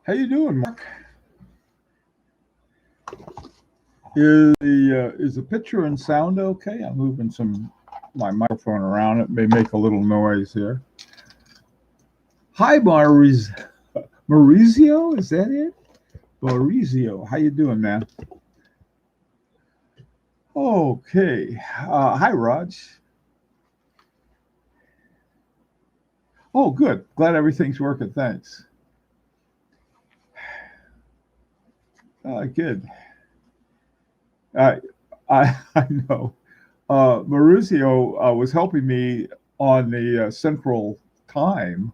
How you doing, Mark? Is the picture and sound okay? I'm moving my microphone around. It may make a little noise here. Hi, Maurizio. Is that it? Maurizio, how you doing, man? Okay. Hi, Raj. Oh, good. Glad everything's working. Thanks. Good. I I know. Maurizio was helping me on the Central Time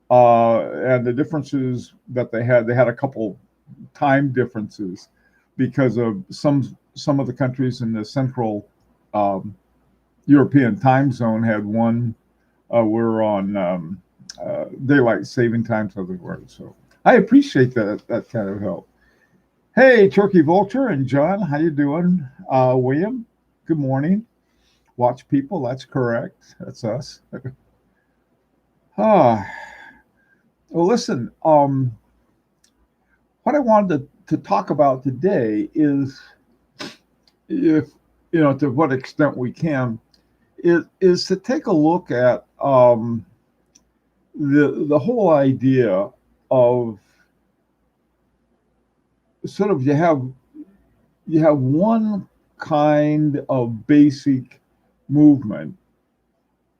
and the differences that they had. They had a couple time differences because of some of the countries in the Central um, European time zone had one. We're on daylight saving time, so the word. So I appreciate that kind of help. Hey, Turkey Vulture and John, how you doing? William, good morning. Watch people, that's correct. That's us. Ah, well, listen. What I wanted to talk about today is, if to what extent we can, is to take a look at the whole idea of sort of you have one kind of basic movement,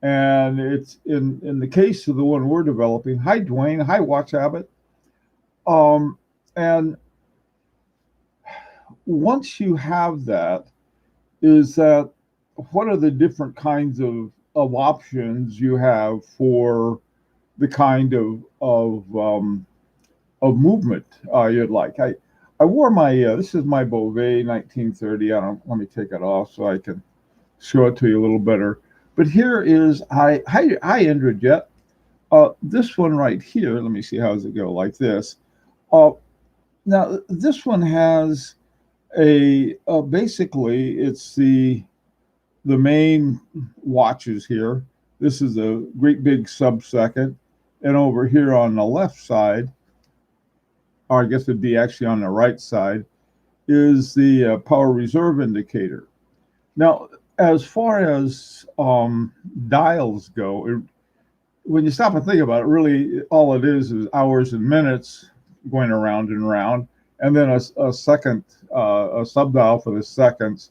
and it's in the case of the one we're developing. Hi, Dwayne. Hi, Watch Abbott. Um, and once you have that, is that what are the different kinds of options you have for the kind of movement you'd like. I wore my this is my Beauvais 1930. I don't let me take it off so I can show it to you a little better. But here is hi Indrajet. This one right here. Let me see how does it go like this. Uh, Now this one has a basically it's the main watches here. This is a great big sub-second. And over here on the left side, or I guess it'd be actually on the right side, is the power reserve indicator. Now, as far as dials go, when you stop and think about it, really all it is hours and minutes going around and around, and then a second, a sub dial for the seconds,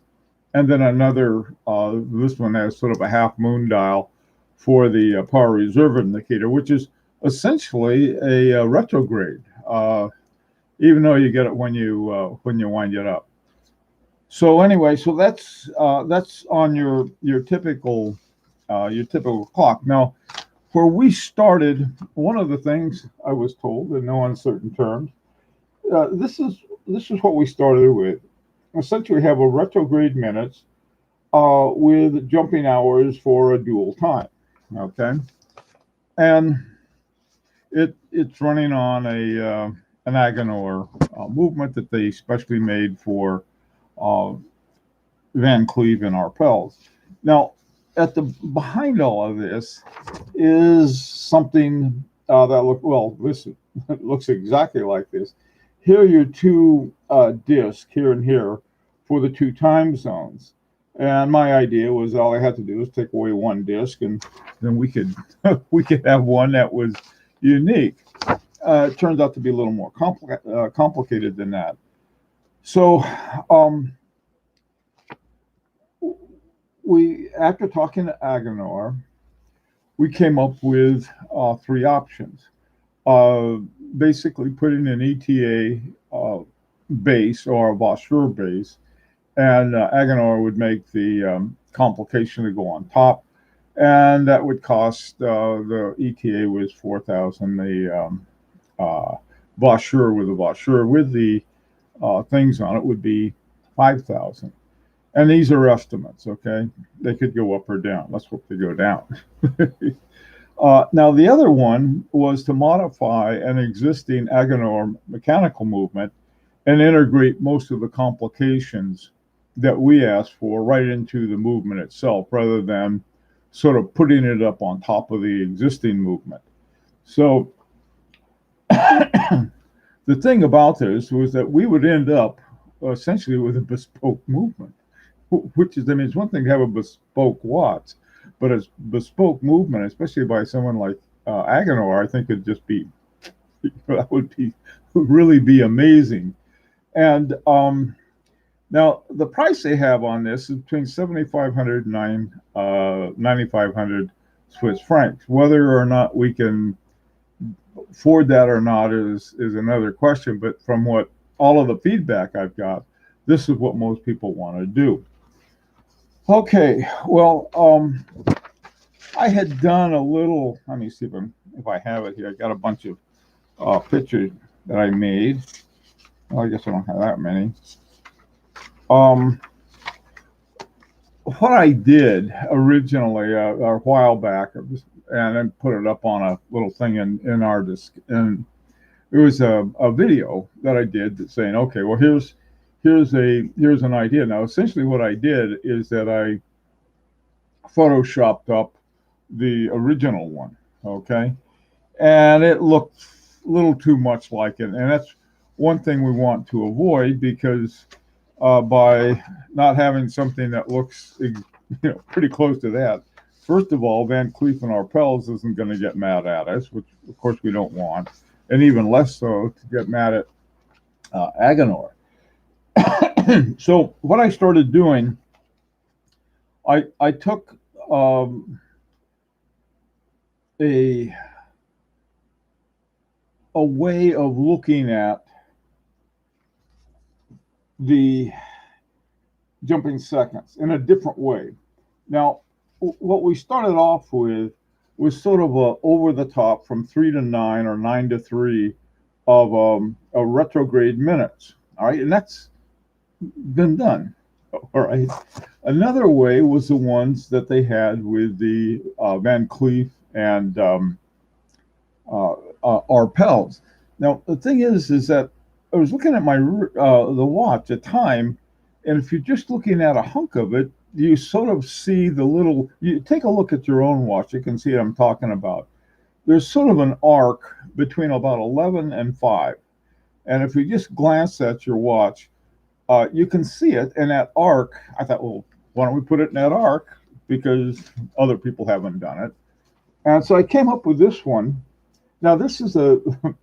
and then another. This one has sort of a half moon dial for the power reserve indicator, which is essentially a retrograde, even though you get it when you wind it up. So anyway, so that's on your typical clock. Now, where we started, one of the things I was told in no uncertain terms, this is what we started with. Essentially, we have a retrograde minutes with jumping hours for a dual time. Okay, and it's running on an Agenor movement that they specially made for uh, Van Cleve and Arpels. Now, at the behind all of this is something that this looks exactly like this. Here are your two discs here and here for the two time zones. And my idea was all I had to do was take away one disc, and then we could we could have one that was unique. It turns out to be a little more complicated than that. So um, we, after talking to Agenor, we came up with three options. Uh, Basically, putting an ETA base or a Vasseur base, and Agenor would make the complication to go on top, and that would cost the ETA was 4,000. The Vasseur with the Vasseur with the things on it would be 5,000. And these are estimates, okay? They could go up or down. Let's hope they go down. Now, the other one was to modify an existing Agenor mechanical movement and integrate most of the complications that we asked for right into the movement itself, rather than sort of putting it up on top of the existing movement. So The thing about this was that we would end up essentially with a bespoke movement, which is, I mean, it's one thing to have a bespoke watch, but a bespoke movement, especially by someone like Agenor, I think would just be, that would really be amazing. And now the price they have on this is between 7,500 and 9,500 Swiss francs. Whether or not we can afford that or not is another question. But from what all of the feedback I've got, this is what most people want to do. Okay, well, I had done a little. Let me see if I have it here. I got a bunch of pictures that I made. Well, I guess I don't have that many. Um, what I did originally a while back, and then put it up on a little thing in our disc, and it was a video that I did that's saying, okay, well here's an idea. Now essentially what I did is that I photoshopped up the original one, okay, and it looked a little too much like it, and that's one thing we want to avoid because by not having something that looks pretty close to that. First of all, Van Cleef and Arpels isn't going to get mad at us, which of course we don't want, and even less so to get mad at Agenor. So what I started doing, I took a way of looking at the jumping seconds in a different way. Now, what we started off with was sort of a over the top from 3 to 9 or 9 to 3 of a retrograde minutes. All right, and that's been done. All right. Another way was the ones that they had with the Van Cleef and Arpels. Now, the thing is that I was looking at my the watch at time, and if you're just looking at a hunk of it, you sort of see the little. You take a look at your own watch, you can see what I'm talking about. There's sort of an arc between about 11 and 5, and if you just glance at your watch, you can see it. And that arc, I thought, well, why don't we put it in that arc because other people haven't done it. And so I came up with this one. Now, this is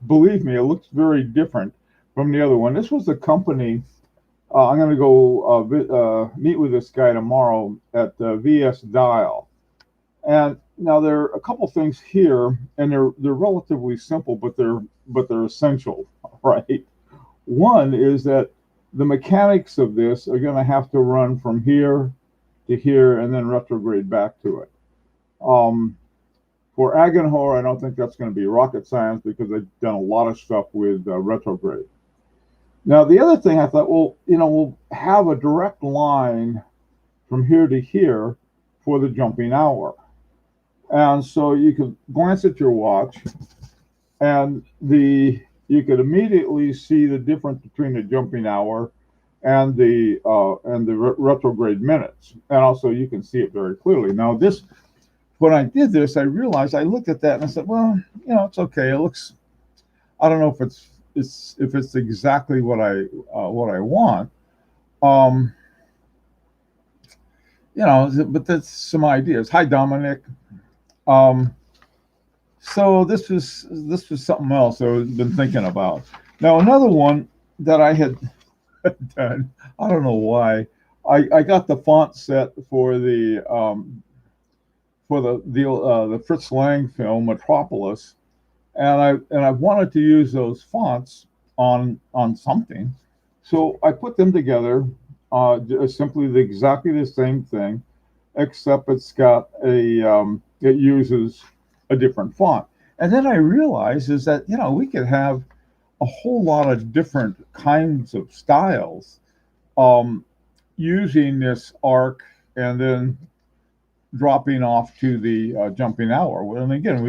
believe me, it looks very different from the other one. This was the company. I'm going to go meet with this guy tomorrow at VS Dial. And now there are a couple things here, and they're relatively simple, but they're essential, right? One is that the mechanics of this are going to have to run from here to here and then retrograde back to it. For Agenhor, I don't think that's going to be rocket science because they've done a lot of stuff with retrograde. Now, the other thing I thought, well, we'll have a direct line from here to here for the jumping hour. And so you could glance at your watch and you could immediately see the difference between the jumping hour and the retrograde minutes. And also you can see it very clearly. Now when I did this, I realized I looked at that and I said, well, it's okay. It looks, I don't know if it's exactly what I want. But that's some ideas. Hi, Dominic. So this was something else I've been thinking about. Now, another one that I had done, I don't know why, I got the font set for the Fritz Lang film Metropolis, and I wanted to use those fonts on something, so I put them together, simply exactly the same thing, except it's got it uses a different font. And then I realized is that we could have a whole lot of different kinds of styles using this arc and then dropping off to the jumping hour. And again,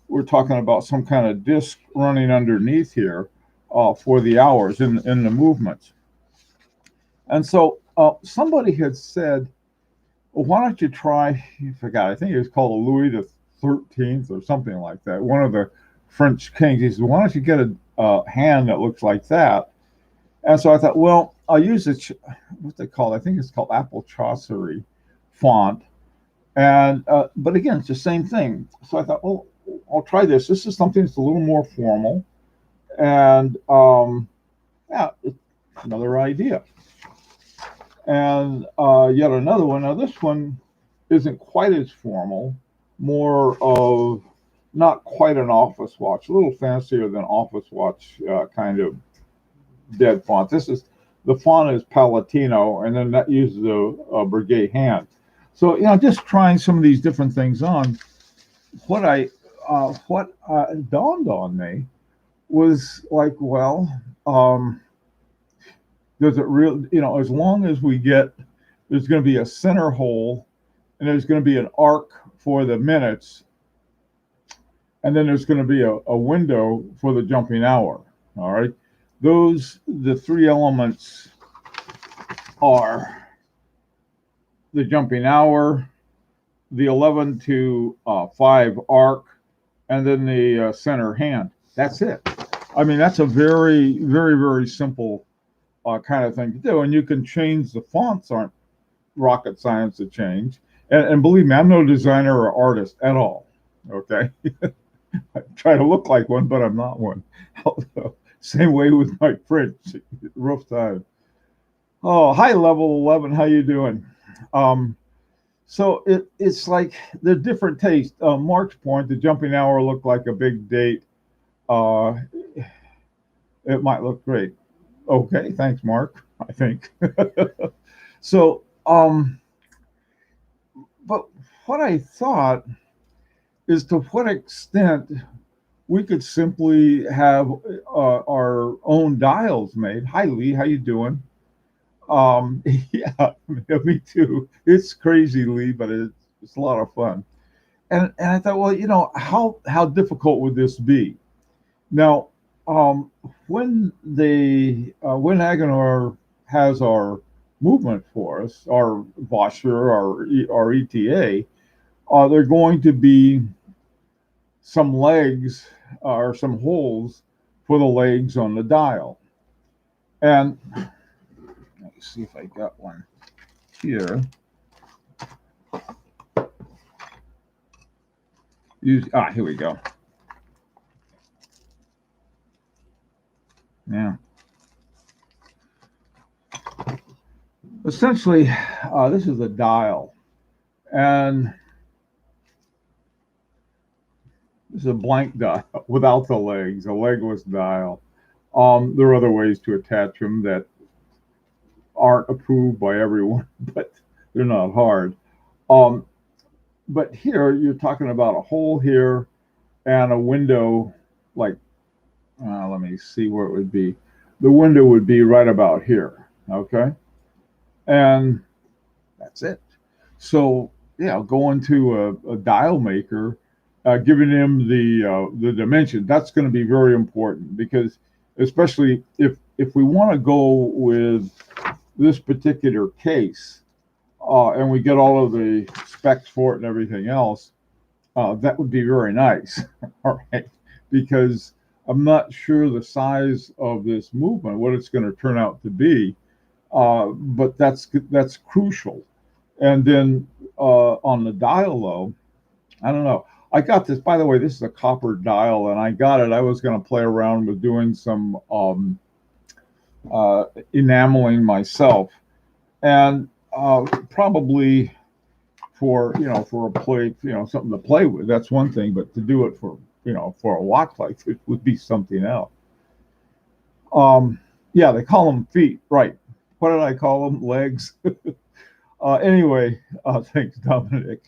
we're talking about some kind of disc running underneath here for the hours in the movements. And so somebody had said, well, why don't you try, I forgot, I think it was called Louis the 13th or something like that, one of the French kings. He said, why don't you get hand that looks like that. And so I thought, well, I'll use what they call, I think it's called Apple Chaucery font. And but again, it's the same thing. So I thought, well, I'll try this. This is something that's a little more formal, and yeah, it's another idea. And yet another one. Now this one isn't quite as formal, more of not quite an office watch, a little fancier than office watch kind of dead font. The font is Palatino, and then that uses a Breguet hand. So just trying some of these different things on. What dawned on me was like, well, does it really? As long as there's going to be a center hole, and there's going to be an arc for the minutes, and then there's going to be a window for the jumping hour. All right, the three elements are the jumping hour, the 11 to 5 arc, and then the center hand. That's it. I mean, that's a very, very, very simple kind of thing to do. And you can change the fonts, aren't rocket science to change. And believe me, I'm no designer or artist at all. Okay. I try to look like one, but I'm not one. Same way with my print, rough time. Oh, hi, level 11. How you doing? So it's like they're different tastes. Mark's point, the jumping hour looked like a big date. It might look great. Okay, thanks, Mark. I think. So, but what I thought is to what extent we could simply have our own dials made. Hi, Lee. How you doing? Yeah, me too. It's crazy, Lee, but it's a lot of fun. And I thought, well, how difficult would this be? Now, when when Agonor has our movement for us, our Vosher, our ETA, there are going to be some legs or some holes for the legs on the dial. And let me see if I got one here. Here we go. Yeah. Essentially, this is a dial, and this is a blank dial without the legs, a legless dial. There are other ways to attach them that aren't approved by everyone, but they're not hard. But here you're talking about a hole here and a window, like, let me see where it would be. The window would be right about here, okay? And that's it. So, yeah, going to a dial maker, giving him the dimension, that's going to be very important, because especially if we want to go with this particular case, and we get all of the specs for it and everything else, that would be very nice, all right? Because I'm not sure the size of this movement, what it's going to turn out to be, but that's crucial. And then on the dial, though, I don't know. I got this, by the way, this is a copper dial, and I got it. I was going to play around with doing some enameling myself, and probably for a play, something to play with. That's one thing, but to do it for a watch like this would be something else. Yeah, they call them feet, right? What did I call them? Legs. Anyway, thanks, Dominic.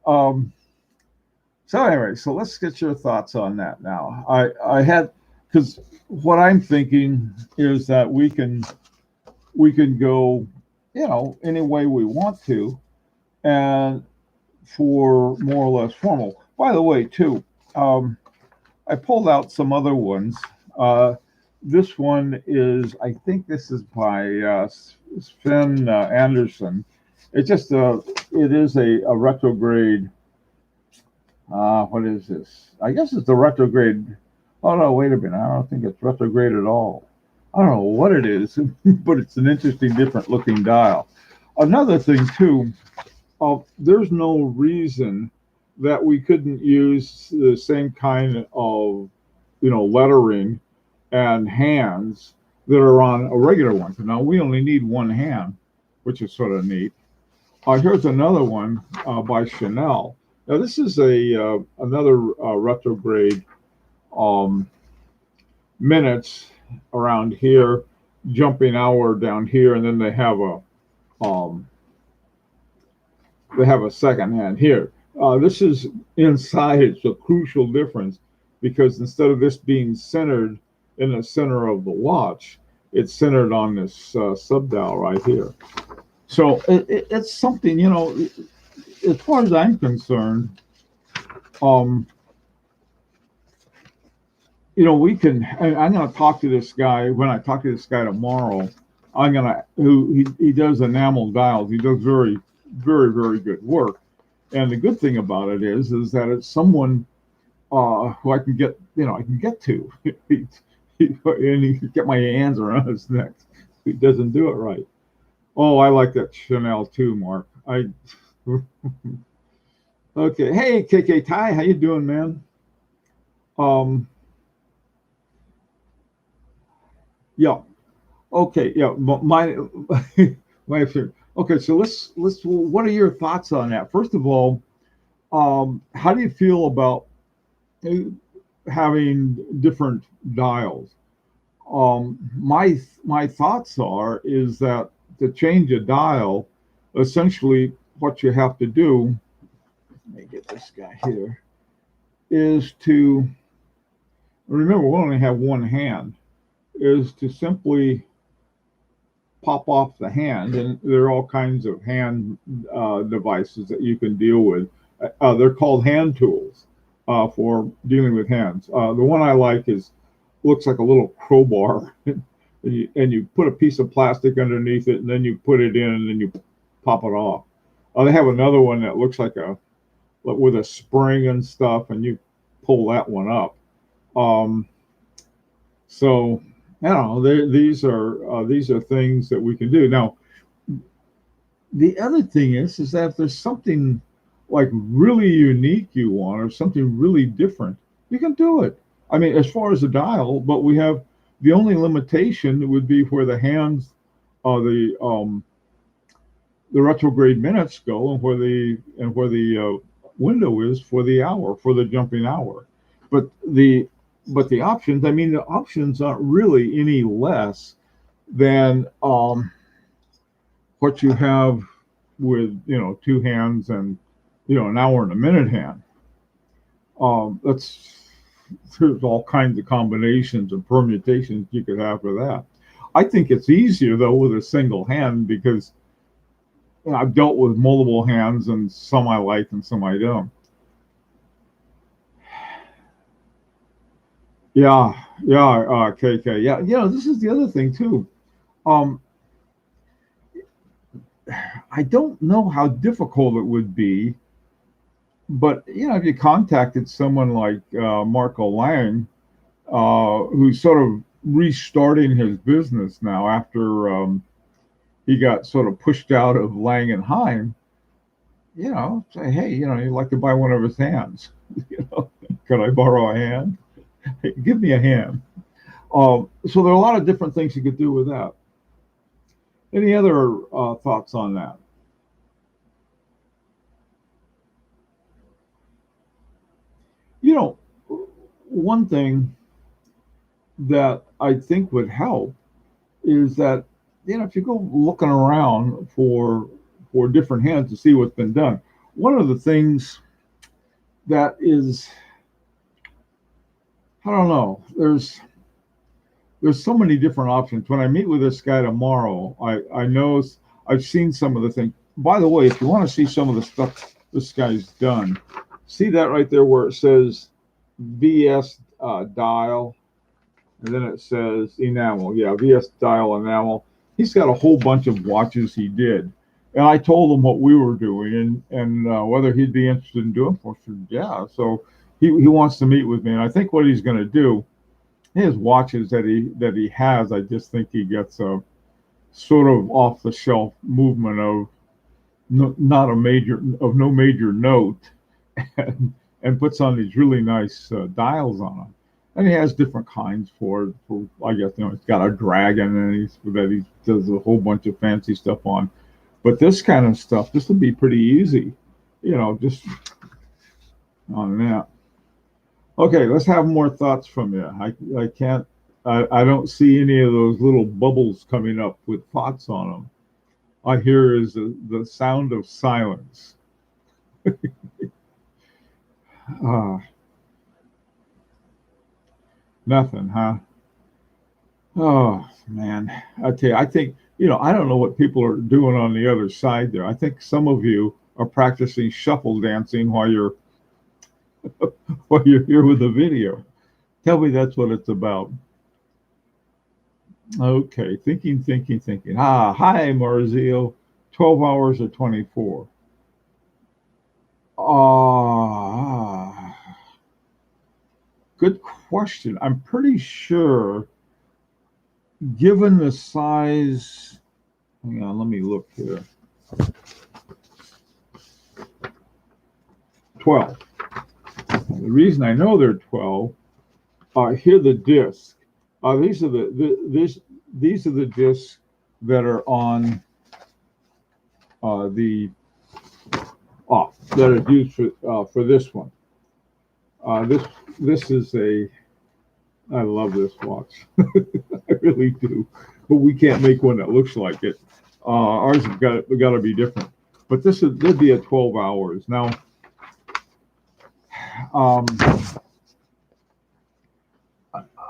So anyway, so let's get your thoughts on that now. I had, because what I'm thinking is that we can go, any way we want to, and for more or less formal. By the way, too, I pulled out some other ones. This one is, I think this is by Sven Anderson. It is a retrograde. What is this? I guess it's the retrograde Oh no, wait a minute. I don't think it's retrograde at all. I don't know what it is, but it's an interesting, different looking dial. Another thing too, there's no reason that we couldn't use the same kind of, lettering and hands that are on a regular one. Now we only need one hand, which is sort of neat. Here's another one by Chanel. Now this is a another retrograde um, minutes around here, jumping hour down here, and then um, they have a second hand here. This is inside. It's a crucial difference because instead of this being centered in the center of the watch, it's centered on this sub dial right here. So it's something, as far as I'm concerned, um, we can. I'm going to talk to this guy when I talk to this guy tomorrow. I'm gonna who he does enamel dials. He does very, very, very good work. And the good thing about it is that it's someone who I can get, I can get to, and he can get my hands around his neck. He doesn't do it right. Oh, I like that Chanel too, Mark. Okay. Hey, KK Ty, how you doing, man? Um, yeah. Okay. Yeah. My okay. So let's. What are your thoughts on that? First of all, how do you feel about uh, having different dials? My thoughts are is that to change a dial, essentially what you have to do. Let me get this guy here. Is to remember we only have one hand. Is to simply pop off the hand, and there are all kinds of hand devices that you can deal with. They're called hand tools for dealing with hands. The one I like is looks like a little crowbar, and you put a piece of plastic underneath it, and then you put it in, and then you pop it off. They have another one that looks like a with a spring and stuff, and you pull that one up. Um, so these are things that we can do. Now, the other thing is that if there's something like really unique you want or something really different, you can do it. I mean, as far as the dial, but we have the only limitation would be where the hands, the retrograde minutes go, and where the window is for the hour for the jumping hour. But the options, I mean, the options aren't really any less than what you have with two hands and an hour and a minute hand. That's There's all kinds of combinations and permutations you could have for that. I think it's easier though with a single hand because I've dealt with multiple hands and some I like and some I don't. Yeah, yeah, KK. Yeah, this is the other thing too. Um, I don't know how difficult it would be, but if you contacted someone like Marco Lang, who's sort of restarting his business now after he got sort of pushed out of Lang and Heim, say, hey, you'd like to buy one of his hands. Could I borrow a hand? Hey, give me a hand. So there are a lot of different things you could do with that. Any other thoughts on that? You know, one thing that I think would help is that if you go looking around for different hands to see what's been done, one of the things that is, I don't know, there's so many different options. When I meet with this guy tomorrow, I know I've seen some of the things. By the way, if you want to see some of the stuff this guy's done, see that right there where it says VS dial, and then it says enamel. Yeah, VS dial enamel. He's got a whole bunch of watches he did, and I told him what we were doing and whether he'd be interested in doing for us. Yeah, so he wants to meet with me, and I think what he's going to do his watches that he has, I just think he gets a sort of off the shelf movement of not a major of no major note, and puts on these really nice dials on them. And he has different kinds for I guess he's got a dragon and he does a whole bunch of fancy stuff on. But this kind of stuff, this would be pretty easy, just on that. Okay, let's have more thoughts from you. I can't I don't see any of those little bubbles coming up with thoughts on them. I hear is the sound of silence. Uh, Nothing, huh? Oh man, I tell you, I think I don't know what people are doing on the other side there. I think some of you are practicing shuffle dancing while you're here with the video. Tell me that's what it's about. Okay, thinking. Hi, Marzio. 12 hours or 24? Ah, good question. I'm pretty sure, given the size, hang on, let me look here. 12. The reason I know they're 12, here the disc. These are these are the discs that are on the that are used for this one. This is I love this watch. I really do, but we can't make one that looks like it. Ours have got to be different. But there'd be a 12 hours now.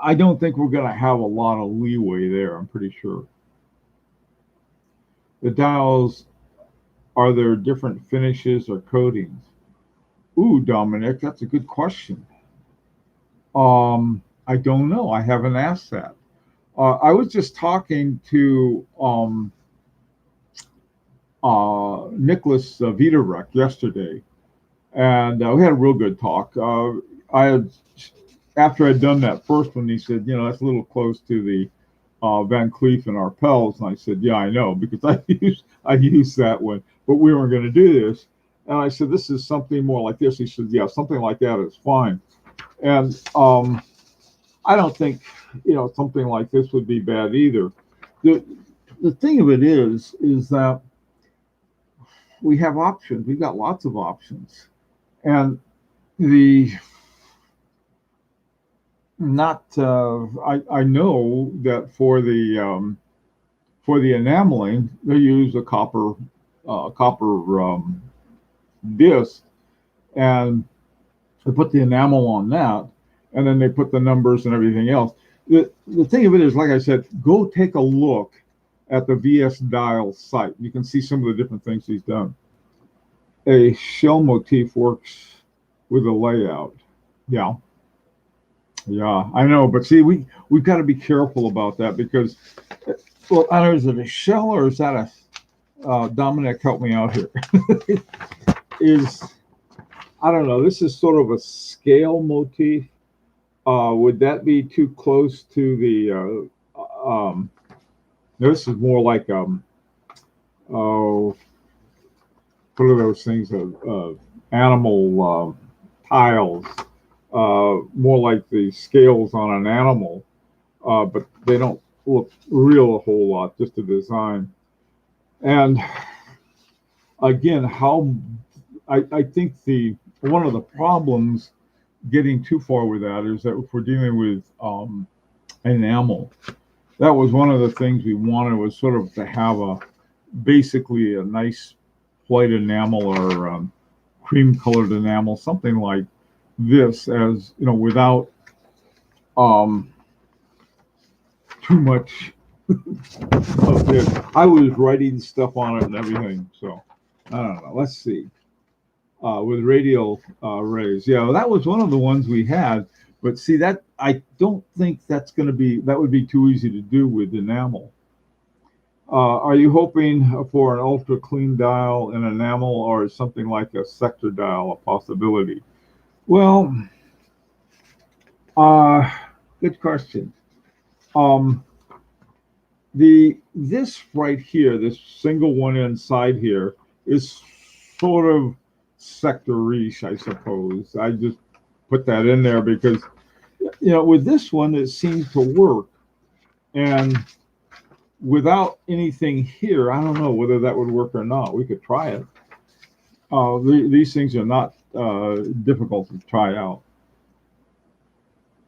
I don't think we're going to have a lot of leeway there. I'm pretty sure. The dials, are there different finishes or coatings? Ooh, Dominic, that's a good question. I don't know. I haven't asked that. I was just talking to Nicholas Vitarek yesterday, and we had a real good talk. After I'd done that first one, he said, that's a little close to the Van Cleef and Arpels, and I said, yeah, I know, because I used that one, but we weren't going to do this. And I said, this is something more like this. He said, yeah, something like that is fine. And I don't think something like this would be bad either. The thing of it is that we have options. We've got lots of options, and I know that for the enameling they use a copper disc, and they put the enamel on that, and then they put the numbers and everything else. The thing of it is, like I said, go take a look at the VS Dial site. You can see some of the different things he's done. A shell motif works with a layout. Yeah, I know, but see, we've got to be careful about that because, well, is it a shell or is that a Dominic, help me out here. I don't know. This is sort of a scale motif. Would that be too close to the? This is more like what are those things? Animal tiles. More like the scales on an animal, but they don't look real a whole lot. Just a design. And again, I think one of the problems getting too far with that is that if we're dealing with enamel, that was one of the things we wanted, was sort of to have basically a nice white enamel or cream colored enamel, something like this, as without too much of this. I was writing stuff on it and everything, so I don't know. Let's see. With radial rays. Yeah, that was one of the ones we had. But see, that I don't think that would be too easy to do with enamel. Are you hoping for an ultra clean dial in enamel, or is something like a sector dial a possibility? Well, Good question. Um, this right here, this single one inside here, is sort of sector-ish, I suppose. I just put that in there because with this one, it seems to work, and without anything here, I don't know whether that would work or not. We could try it. These things are not difficult to try out.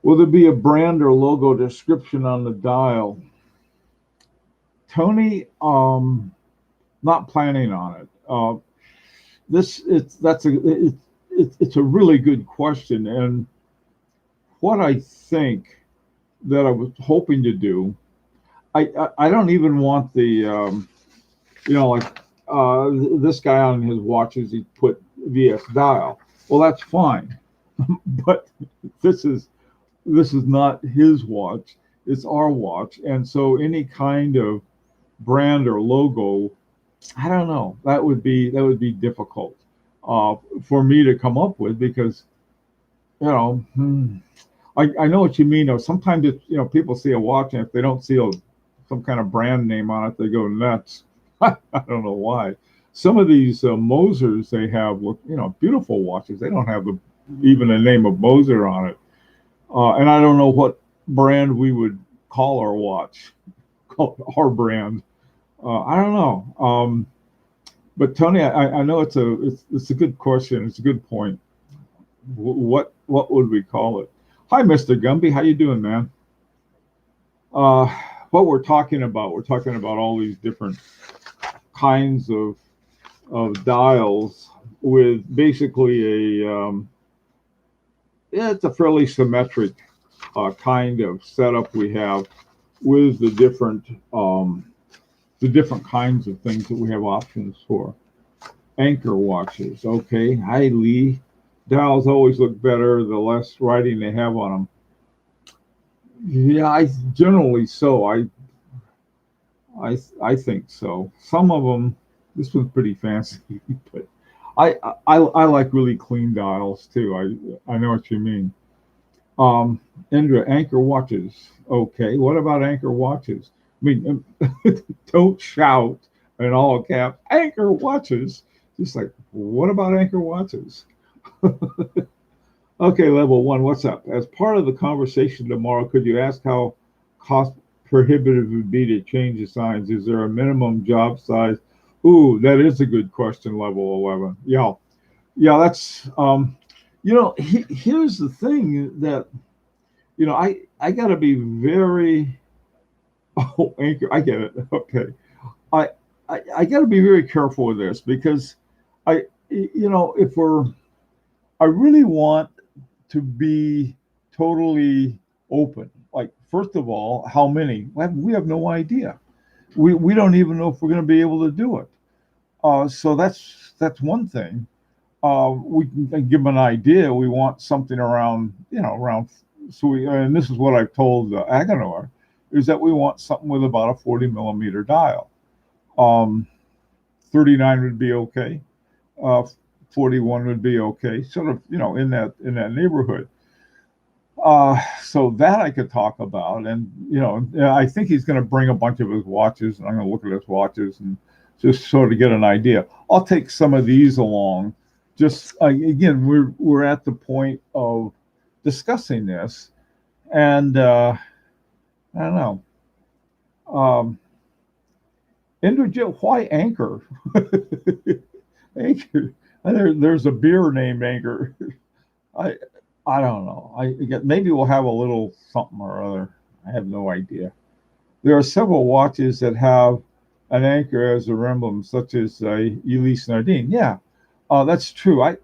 Will there be a brand or logo description on the dial? Tony, not planning on it. This it's that's a it's a really good question, and what I think that I was hoping to do, I don't even want the like this guy on his watches he put VS dial. Well, that's fine, but this is this is not his watch. It's our watch, and so any kind of brand or logo, I don't know. That would be difficult for me to come up with because you know hmm, I know what you mean. Though sometimes people see a watch and if they don't see some kind of brand name on it, they go nuts. I don't know why. Some of these Mosers they have look beautiful watches. They don't have even the name of Moser on it, and I don't know what brand we would call our watch, call our brand. I don't know. But Tony, I know it's a good question. It's a good point. What would we call it? Hi, Mr. Gumby. How you doing, man? Uh, what we're talking about all these different kinds of dials with basically it's a fairly symmetric kind of setup we have with the different kinds of things that we have options for. Anchor watches. Okay. Hi, Lee. Dials always look better the less writing they have on them. Yeah, I generally so. I think so. Some of them, this one's pretty fancy, but I like really clean dials too. I know what you mean. Indra, Anchor watches. Okay, what about Anchor watches? I mean, don't shout in all caps. Anchor watches. Just like, what about Anchor watches? Okay, level one, what's up? As part of the conversation tomorrow, could you ask how cost prohibitive it would be to change the signs? Is there a minimum job size? Ooh, that is a good question, level 11. Yeah, yeah, that's, here's the thing that, I got to be very, oh, anchor, I get it. Okay. I, I got to be very careful with this because if I really want to be totally open. Like, first of all, how many? We have no idea. We don't even know if we're going to be able to do it. So that's one thing. We can give them an idea. We want something around, around. So and this is what I've told Aganor, is that we want something with about a 40 millimeter dial. Um, 39 would be okay. Uh, 41 would be okay. Sort of, in that neighborhood. So that I could talk about, and I think he's going to bring a bunch of his watches, and I'm going to look at his watches and just sort of get an idea. I'll take some of these along. Just again, we're at the point of discussing this, and I don't know. Um, why Anchor? Anchor. There's a beer named Anchor. I I don't know. Maybe we'll have a little something or other. I have no idea. There are several watches that have an anchor as their emblem, such as Elise Nardine. Yeah, that's true.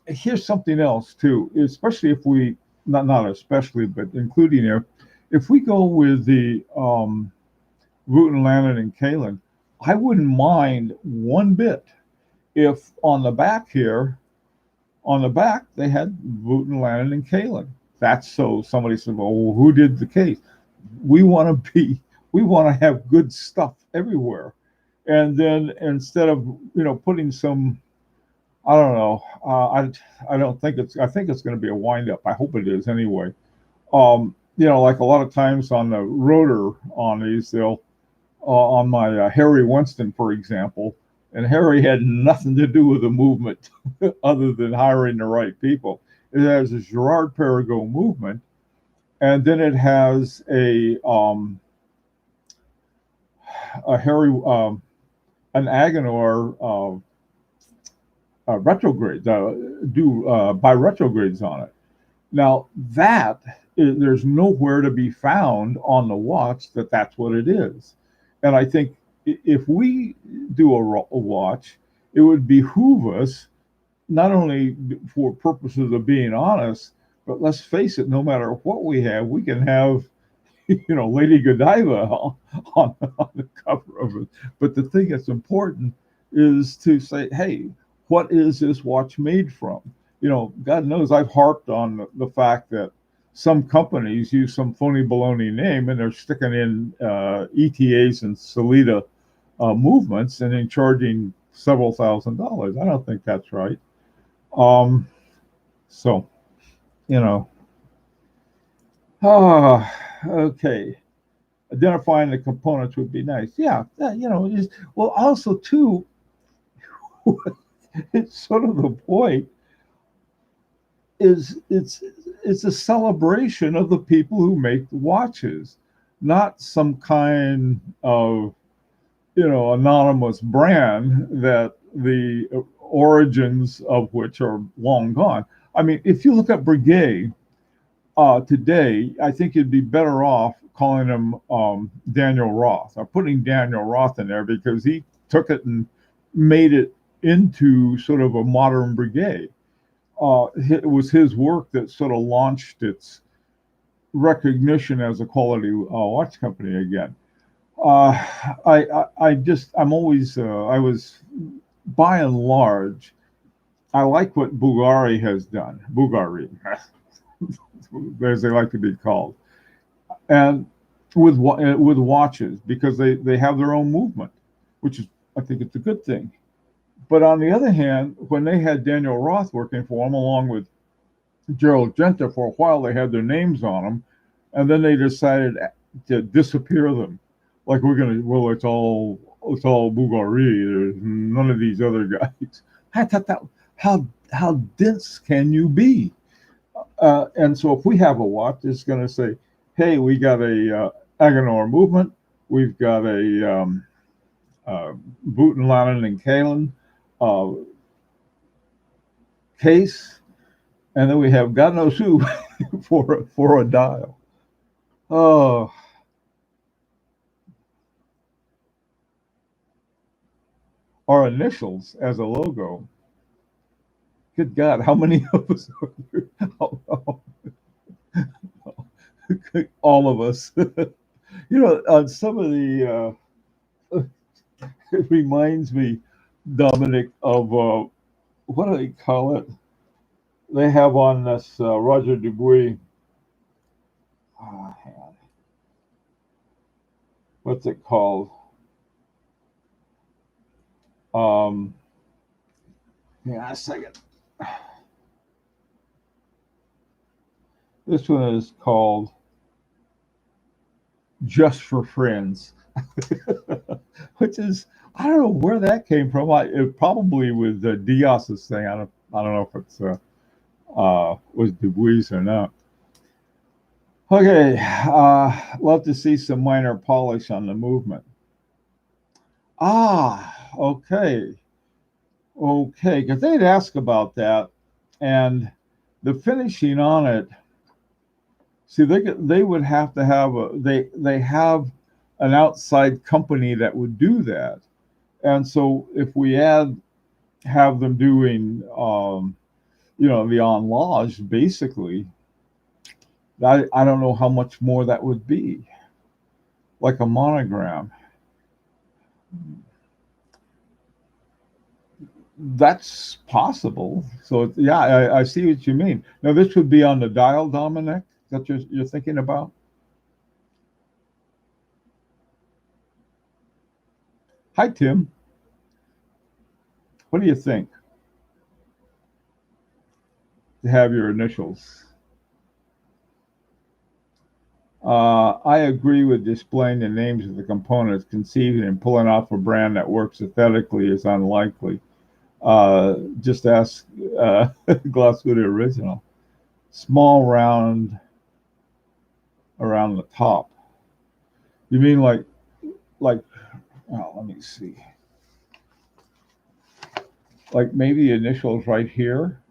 Here's something else too. Especially if we, not especially, but including if we go with the Wooten, Lannon, and Kalen, I wouldn't mind one bit if on the back, they had Wooten, Lannon, and Kalen. That's so somebody said, well, who did the case? We want to have good stuff everywhere. And then instead of, putting some, I don't know, I think it's going to be a wind up. I hope it is anyway. Um, like a lot of times on the rotor on these, they'll on my Harry Winston, for example, and Harry had nothing to do with the movement other than hiring the right people. It has a Gerard Perregaux movement, and then it has a Harry an Agenor retrograde do by retrogrades on it. Now that there's nowhere to be found on the watch that's what it is, and I think if we do a watch, it would behoove us not only for purposes of being honest, but let's face it, no matter what we have, we can have Lady Godiva on the cover of it. But the thing that's important is to say, hey, what is this watch made from? God knows I've harped on the fact that some companies use some phony baloney name and they're sticking in ETAs and Solita movements and then charging several $1,000s. I don't think that's right. Um, so, you know, okay. Identifying the components would be nice. Yeah, well, also too, it's sort of the point is it's a celebration of the people who make the watches, not some kind of anonymous brand that the origins of which are long gone. I mean, if you look at Breguet today, I think you'd be better off calling him Daniel Roth, or putting Daniel Roth in there, because he took it and made it into sort of a modern Breguet. It was his work that sort of launched its recognition as a quality watch company again. Uh, I'm always, I was, by and large, I like what Bulgari has done. Bulgari, as they like to be called, and with watches, because they have their own movement, which is, I think it's a good thing. But on the other hand, when they had Daniel Roth working for them, along with Gerald Genta, for a while, they had their names on them, and then they decided to disappear them. Like, well, it's all Bulgari. There's none of these other guys. I thought that, how dense can you be? And so if we have a watch, it's going to say, hey, we got a Agenor movement, we've got a Butenlanen and Kalen uh, case, and then we have God knows who for a dial. Oh, our initials as a logo. Good God, how many of us are there? All of us. On some of the, it reminds me, Dominic, of what do they call it? They have on this Roger Dubuis. Oh, hang on. What's it called? Um, Hang on a second. This one is called Just for Friends, which is, I don't know where that came from. It probably was Diaz's thing. I don't know if it's was Dubuis or not. Okay, love to see some minor polish on the movement. Okay, okay, because they'd ask about that, and the finishing on it. See, they would have to have they have an outside company that would do that, and so if we have them doing the enlage, basically, I don't know how much more that would be, like a monogram. That's possible. So yeah, I see what you mean. Now this would be on the dial, Dominic, that you're thinking about. Hi, Tim. What do you think? To have your initials. I agree with displaying the names of the components. Conceiving and pulling off a brand that works aesthetically is unlikely. Just ask Glasswood Original. Small round around the top. You mean like? Oh, let me see. Like maybe the initials right here,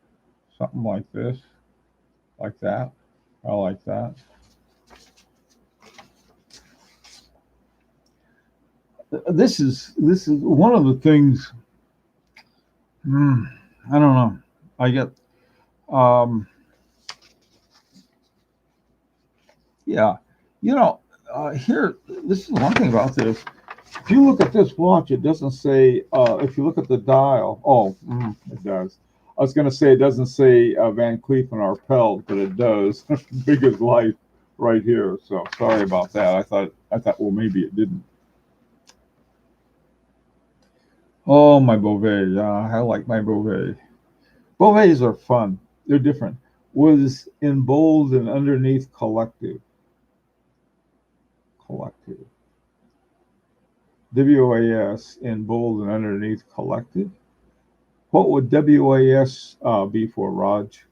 something like this, like that. I like that. This is one of the things. I don't know. I get um, yeah. You know, here this is one thing about this. If you look at this watch, it doesn't say. If you look at the dial, it does. I was going to say it doesn't say Van Cleef and Arpels, but it does. Big as life, right here. So sorry about that. I thought well maybe it didn't. Oh my Beauvais, yeah, I like my Beauvais. Beauvais are fun. They're different. Was in bold and underneath collective. Collective. WAS in bold and underneath collective. What would WAS be for, Raj?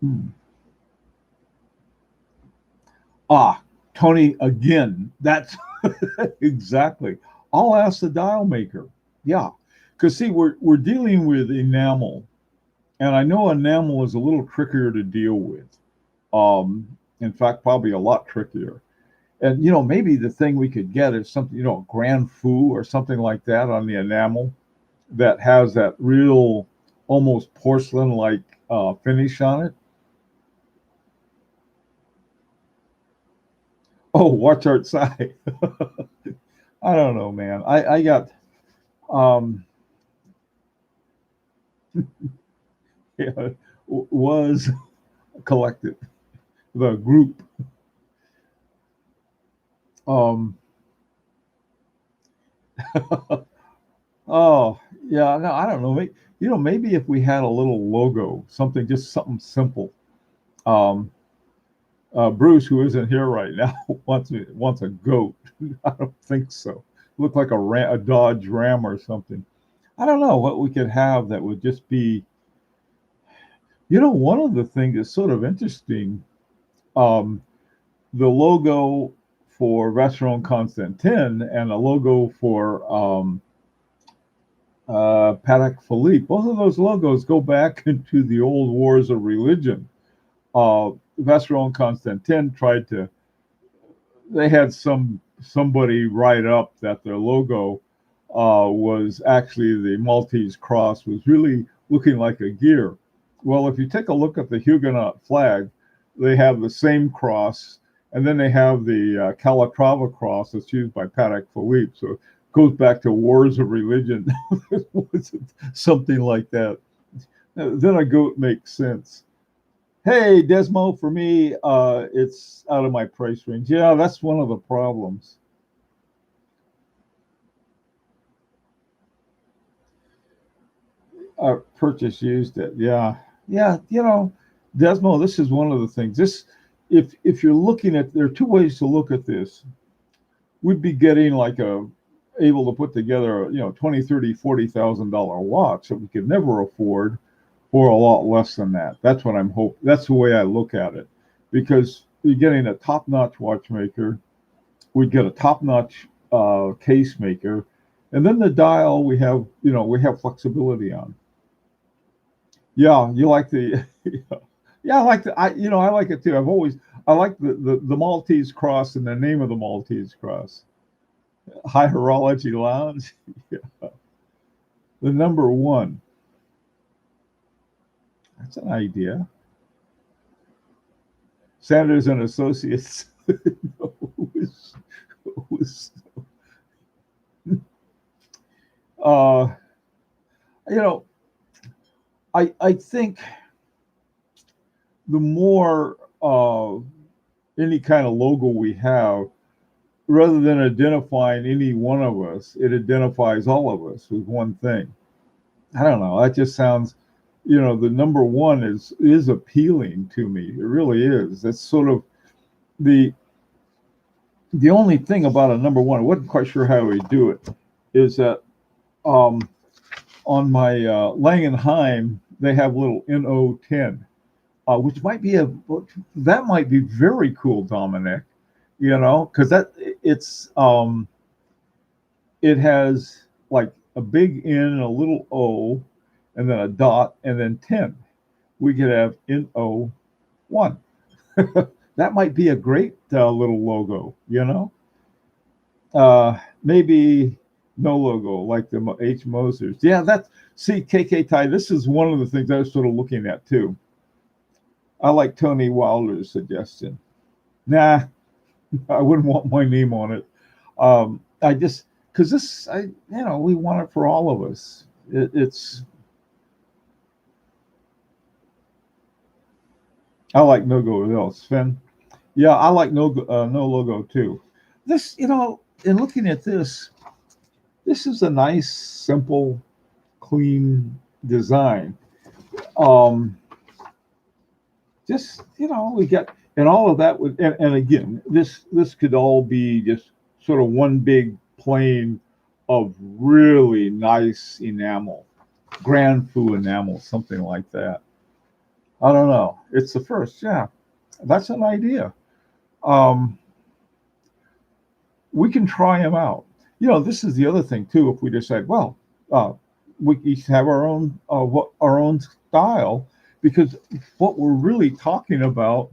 Hmm. Ah, Tony, again, that's exactly. I'll ask the dial maker. Yeah. Because see, we're dealing with enamel, and I know enamel is a little trickier to deal with. In fact, probably a lot trickier. And maybe the thing we could get is something, Grand Fou or something like that on the enamel that has that real, almost porcelain-like finish on it. Oh, watch outside. I don't know, man. I got um yeah, was collected the group. Um oh yeah, no, I don't know. Maybe if we had a little logo, something simple. Um Bruce, who isn't here right now, wants a goat. I don't think so. Look like a Dodge Ram or something. I don't know what we could have that would just be. One of the things that's sort of interesting. Um, the logo for Restaurant Constantin and a logo for Patek Philippe. Both of those logos go back into the old wars of religion. Restaurant Constantin tried to. They had somebody write up that their logo was actually the Maltese cross was really looking like a gear. Well, if you take a look at the Huguenot flag, they have the same cross, and then they have the Calatrava cross that's used by Patek Philippe. So it goes back to wars of religion, something like that. Then a goat makes sense. Hey, Desmo, for me, it's out of my price range. Yeah, that's one of the problems. Purchase used it. Yeah, yeah. Desmo, this is one of the things. If you're looking at, there are two ways to look at this. We'd be getting like able to put together, 20, 30, $40,000 watch that we could never afford for a lot less than that. That's what I'm hoping. That's the way I look at it, because you're getting a top-notch watchmaker. We'd get a top-notch case maker, and then the dial we have flexibility on. Yeah, you like the yeah, I like I like it too. I like the Maltese cross and the name of the Maltese cross. High Horology Lounge. Yeah. The number one. That's an idea. Sanders and Associates. was, was, uh, you know, I think the more any kind of logo we have, rather than identifying any one of us, it identifies all of us with one thing. I don't know. That just sounds, the number one is appealing to me. It really is. That's sort of the the only thing about a number one. I wasn't quite sure how we do it. Is that um, on my Langenheim they have little NO10, which might be that might be very cool, Dominic. Because it has like a big N and a little O, and then a dot, and then 10. We could have NO1. That might be a great little logo. Maybe no logo like the H. Mosers. Yeah, see, KK Ty, this is one of the things I was sort of looking at too. I like Tony Wilder's suggestion. Nah, I wouldn't want my name on it. I just, because we want it for all of us. I like no go. What else, Sven? Yeah, I like no logo too. This, in looking at this is a nice, simple, clean design. Just we got, and all of that would, and again, this could all be just sort of one big plane of really nice enamel, grand faux enamel, something like that. I don't know. It's the first, yeah. That's an idea. Um, we can try them out. This is the other thing too. If we decide, well, we each have our own style, because what we're really talking about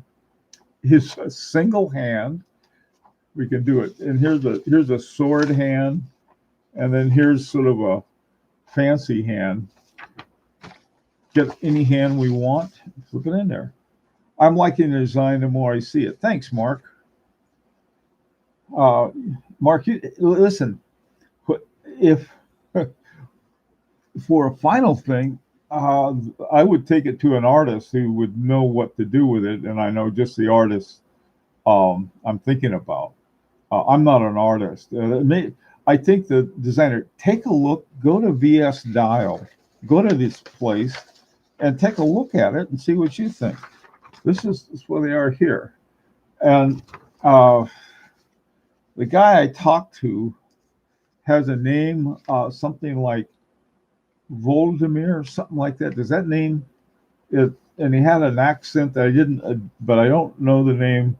is a single hand. We can do it, and here's a sword hand, and then here's sort of a fancy hand. Get any hand we want, flip it in there. I'm liking the design the more I see it. Thanks, Mark. Mark, listen. If for a final thing, I would take it to an artist who would know what to do with it, and I know just the artist I'm thinking about. I'm not an artist. I think the designer, take a look, go to VS Dial, go to this place, and take a look at it and see what you think. This is where they are here, and the guy I talked to has a name, something like Voldemir, something like that. Does that name it? And he had an accent that I didn't, but I don't know the name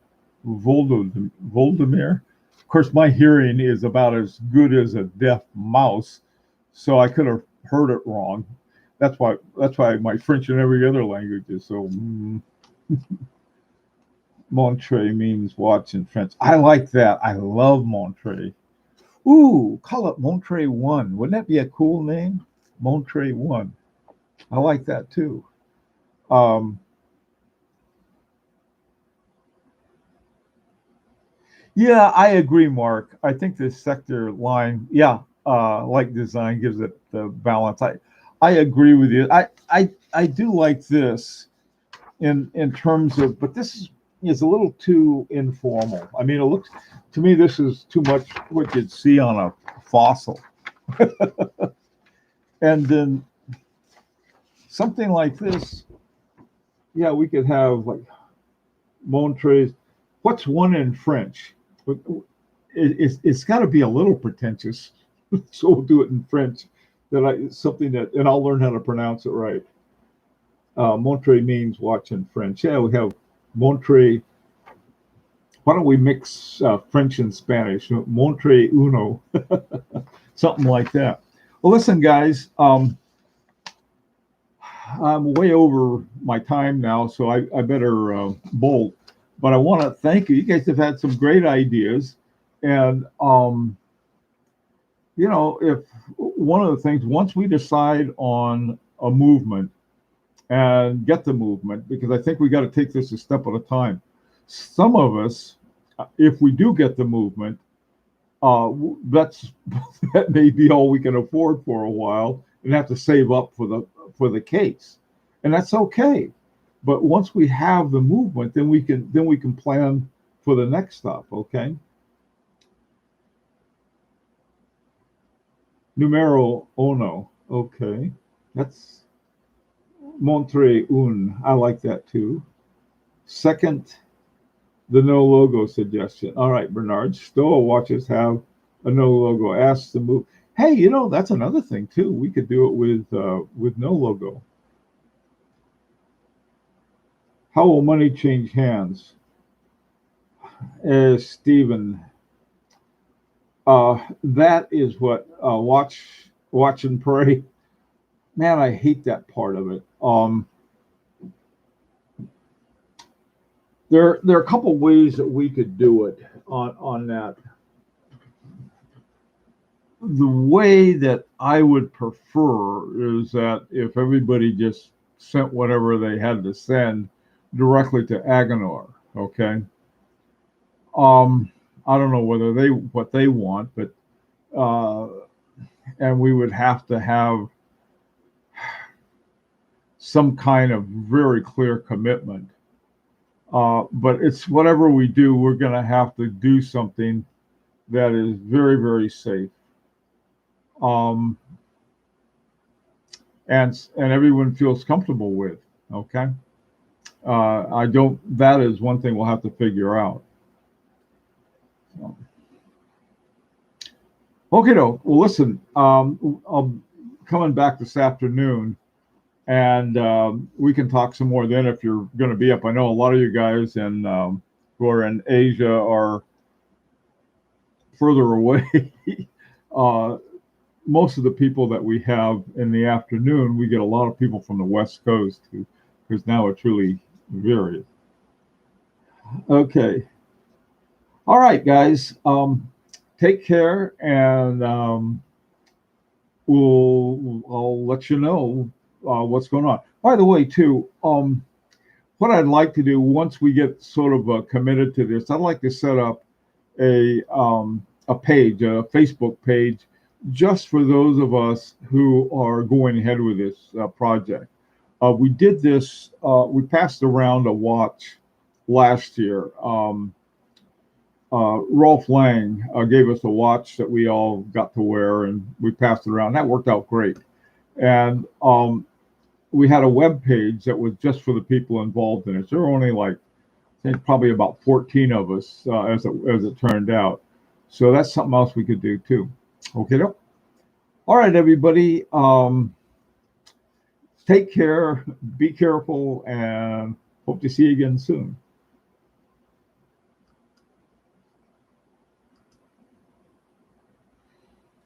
Voldemir. Of course, my hearing is about as good as a deaf mouse, so I could have heard it wrong. That's why my French and every other language is so. Montre means watch in French. I like that. I love Montre. Ooh, call it Montre 1. Wouldn't that be a cool name? Montre 1. I like that too. Yeah, I agree, Mark. I think the sector line, yeah, like design gives it the balance. I agree with you. I do like this in terms of, but this is a little too informal. I mean, it looks to me this is too much what you'd see on a fossil. And then something like this, yeah, we could have like Montres. What's one in French? But it's got to be a little pretentious, so we'll do it in French. And I'll learn how to pronounce it right. Montre means watch in French. Yeah, we have Montre. Why don't we mix French and Spanish? Montre uno, something like that. Well, listen, guys, I'm way over my time now, so I better bolt. But I want to thank you. You guys have had some great ideas, and if one of the things, once we decide on a movement and get the movement, because I think we got to take this a step at a time. Some of us, if we do get the movement, that may be all we can afford for a while, and have to save up for the case, and that's okay. But once we have the movement, then we can plan for the next stop, okay? Numero uno, okay. That's Montre un. I like that too. Second, the no logo suggestion. All right, Bernard. Stoa watches have a no logo. Ask the move. Hey, that's another thing too. We could do it with no logo. How will money change hands? Stephen, that is what watch and pray. Man, I hate that part of it. There are a couple ways that we could do it on that. The way that I would prefer is that if everybody just sent whatever they had to send directly to Agonor, okay? I don't know what they want, but and we would have to have some kind of very clear commitment. But it's whatever we do, we're going to have to do something that is very, very safe. And everyone feels comfortable with. Okay. I don't. That is one thing we'll have to figure out. So. Okay, well, listen. I'm coming back this afternoon, and we can talk some more then if you're going to be up. I know a lot of you guys who are in Asia are further away. Most of the people that we have in the afternoon, we get a lot of people from the West Coast because now it's really varied. Okay. All right, guys. Take care, and I'll let you know what's going on. By the way, too, what I'd like to do once we get sort of committed to this, I'd like to set up a page, a Facebook page, just for those of us who are going ahead with this project. We did this. We passed around a watch last year. Rolf Lang gave us a watch that we all got to wear, and we passed it around. That worked out great. And we had a web page that was just for the people involved in it. There were only I think probably about 14 of us as it turned out. So that's something else we could do too. Okay. All right, everybody. Take care. Be careful, and hope to see you again soon.